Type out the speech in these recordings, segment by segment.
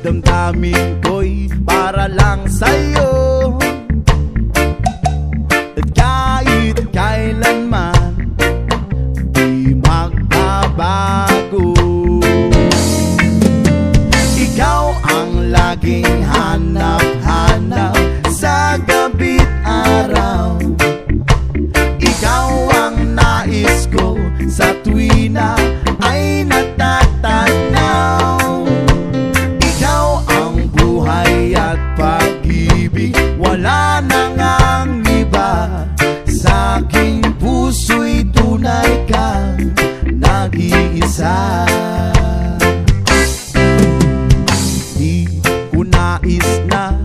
damdamin ko'y para lang sa'yo. At kahit kailanman di magbabago, ikaw ang laging hanap-hanap sa gabi't araw. Ikaw ang nais ko sa tuwi na ay natatanaw. Ikaw ang buhay at pag-ibig, wala nang ang iba. Sa aking puso'y tunay kang nag-iisa. Di ko nais na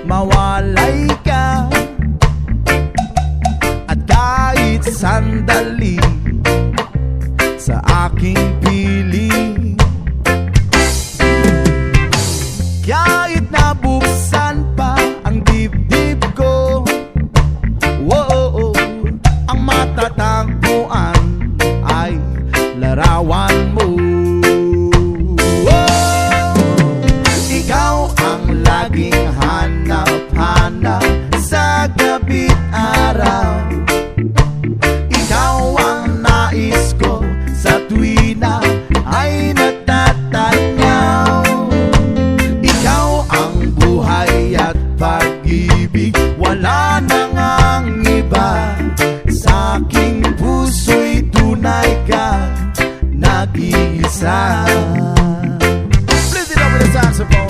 mawalay ka, at kahit sandali sa aking piling. Kahit nabuksan pa ang dibdib ko, whoa, ang matatagpuan ay larawan mo. Ikaw ang laging hanap-hanap sa gabi't araw. Ikaw ang nais ko sa tuwi na ay natatanaw. Ikaw ang buhay at pag-ibig, wala nang ang iba. Sa aking puso'y tunay kang nag-iisa. Please it up with the saxophone.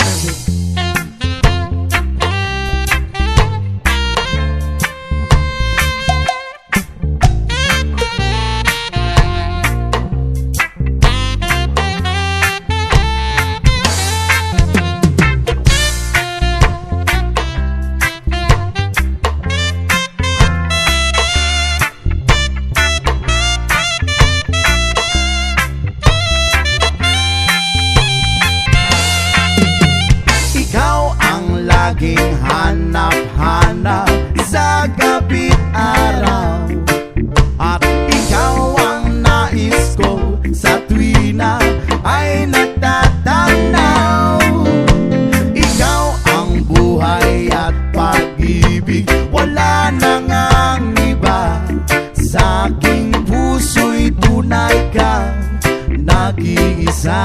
Laging hanap-hanap sa gabi't araw, at ikaw ang nais ko sa tuwi na ay natatanaw. Ikaw ang buhay at pag-ibig, wala nang ang iba. Sa aking puso'y tunay kang nag-iisa.